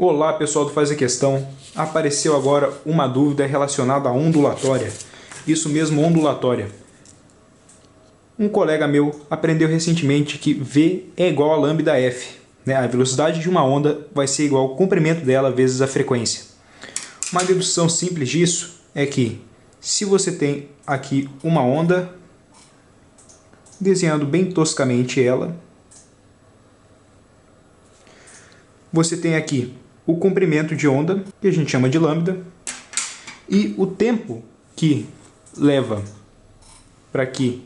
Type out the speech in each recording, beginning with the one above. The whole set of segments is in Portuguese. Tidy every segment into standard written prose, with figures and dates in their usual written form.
Olá pessoal do Faz a Questão, apareceu agora uma dúvida relacionada à ondulatória. Isso mesmo, ondulatória. Um colega meu aprendeu recentemente que V é igual a lambda F. A velocidade de uma onda vai ser igual ao comprimento dela vezes a frequência. Uma dedução simples disso é que se você tem aqui uma onda, desenhando bem toscamente ela, você tem aqui o comprimento de onda, que a gente chama de lambda, e o tempo que leva para que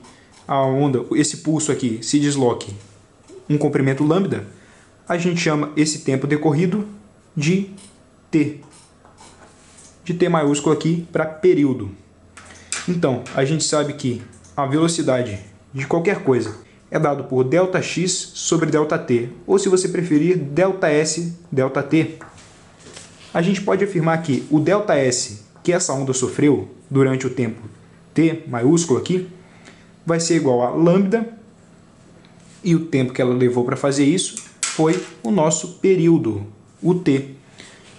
a onda, esse pulso aqui, se desloque, um comprimento lambda, a gente chama esse tempo decorrido de t. De t maiúsculo aqui para período. Então, a gente sabe que a velocidade de qualquer coisa é dado por ΔX sobre ΔT, ou se você preferir, ΔS, ΔT. A gente pode afirmar que o ΔS que essa onda sofreu durante o tempo t maiúsculo aqui, vai ser igual a lambda, e o tempo que ela levou para fazer isso foi o nosso período, o t.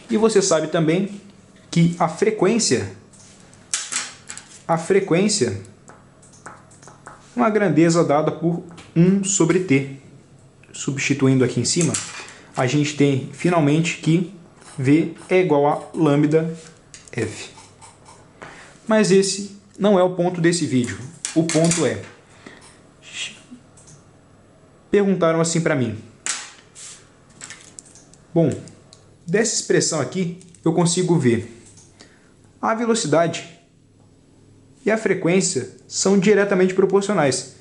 E você sabe também que a frequência é uma grandeza dada por 1 sobre t. Substituindo aqui em cima, a gente tem finalmente que V é igual a lambda F. Mas esse não é o ponto desse vídeo. O ponto é... Perguntaram assim para mim. Bom, dessa expressão aqui eu consigo ver a velocidade e a frequência são diretamente proporcionais.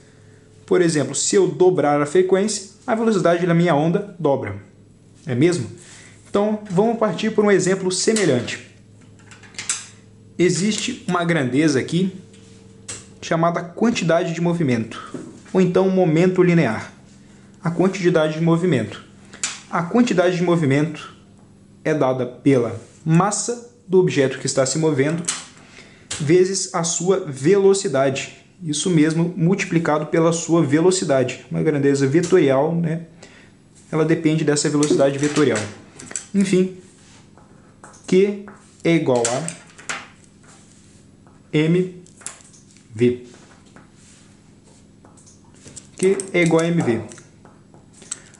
Por exemplo, se eu dobrar a frequência, a velocidade da minha onda dobra. É mesmo? Então, vamos partir por um exemplo semelhante. Existe uma grandeza aqui chamada quantidade de movimento, ou então momento linear. A quantidade de movimento. A quantidade de movimento é dada pela massa do objeto que está se movendo vezes a sua velocidade. Isso mesmo, multiplicado pela sua velocidade. Uma grandeza vetorial, né? Ela depende dessa velocidade vetorial. Enfim, Q é igual a mv. Q é igual a mv.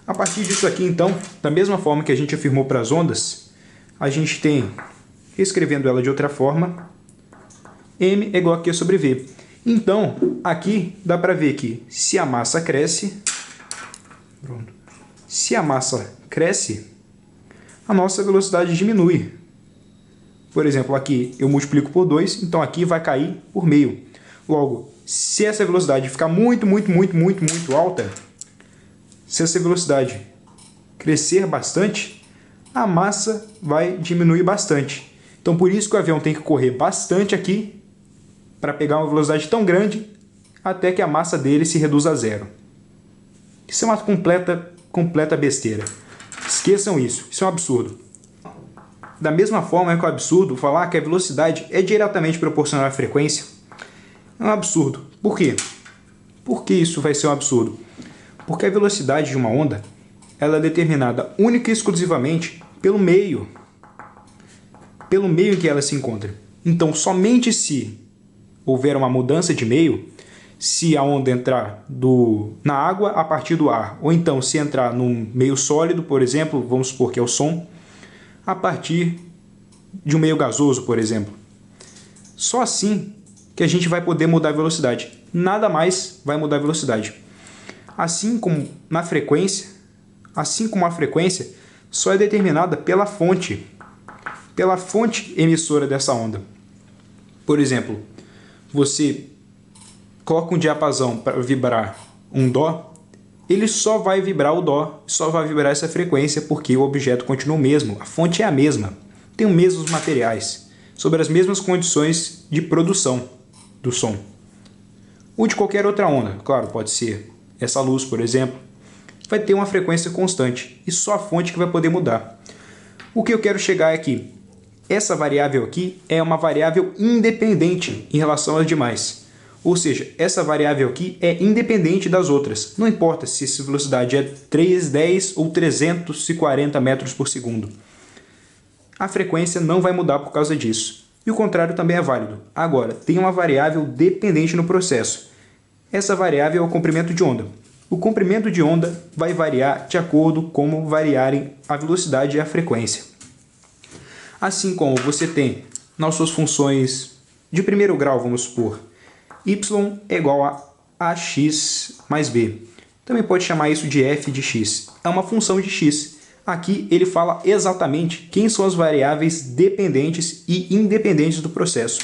A partir disso aqui, então, da mesma forma que a gente afirmou para as ondas, a gente tem, escrevendo ela de outra forma, m é igual a Q sobre V. Então, aqui dá para ver que se a massa cresce, a nossa velocidade diminui. Por exemplo, aqui eu multiplico por 2, então aqui vai cair por meio. Logo, se essa velocidade ficar muito alta, se essa velocidade crescer bastante, a massa vai diminuir bastante. Então, por isso que o avião tem que correr bastante aqui para pegar uma velocidade tão grande até que a massa dele se reduza a zero. Isso é uma completa besteira. Esqueçam isso. Isso é um absurdo. Da mesma forma é que é um absurdo falar que a velocidade é diretamente proporcional à frequência. É um absurdo. Por quê? Por que isso vai ser um absurdo? Porque a velocidade de uma onda ela é determinada única e exclusivamente pelo meio em que ela se encontra. Então, somente se houver uma mudança de meio, se a onda entrar na água a partir do ar, ou então se entrar num meio sólido, por exemplo, vamos supor que é o som, a partir de um meio gasoso, por exemplo. Só assim que a gente vai poder mudar a velocidade. Nada mais vai mudar a velocidade. Assim como a frequência só é determinada pela fonte emissora dessa onda. Por exemplo, você coloca um diapasão para vibrar um Dó, ele só vai vibrar o Dó, só vai vibrar essa frequência porque o objeto continua o mesmo, a fonte é a mesma, tem os mesmos materiais, sob as mesmas condições de produção do som. Ou de qualquer outra onda, claro, pode ser essa luz, por exemplo, vai ter uma frequência constante e só a fonte que vai poder mudar. O que eu quero chegar é que essa variável aqui é uma variável independente em relação às demais. Ou seja, essa variável aqui é independente das outras. Não importa se essa velocidade é 3, 10 ou 340 metros por segundo. a frequência não vai mudar por causa disso. E o contrário também é válido. Agora, tem uma variável dependente no processo. Essa variável é o comprimento de onda. O comprimento de onda vai variar de acordo com como variarem a velocidade e a frequência. Assim como você tem nas suas funções de primeiro grau, vamos supor, y é igual a ax mais b. Também pode chamar isso de f de x. É uma função de x. Aqui ele fala exatamente quem são as variáveis dependentes e independentes do processo.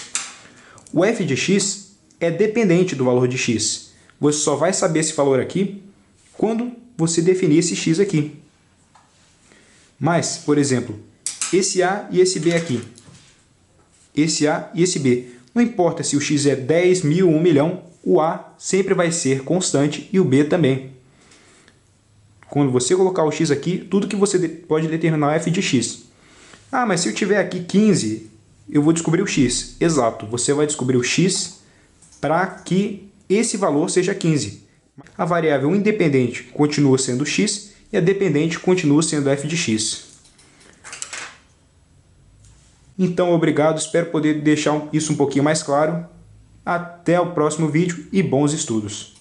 O f de x é dependente do valor de x. Você só vai saber esse valor aqui quando você definir esse x aqui. Mas, por exemplo, esse a e esse b aqui. Esse a e esse b. Não importa se o x é 10, 1000, 1 milhão, o a sempre vai ser constante e o b também. Quando você colocar o x aqui, tudo que você pode determinar é f de x. Ah, mas se eu tiver aqui 15, eu vou descobrir o x. Exato, você vai descobrir o x para que esse valor seja 15. A variável independente continua sendo x e a dependente continua sendo f de x. Então, obrigado, espero poder deixar isso um pouquinho mais claro. Até o próximo vídeo e bons estudos!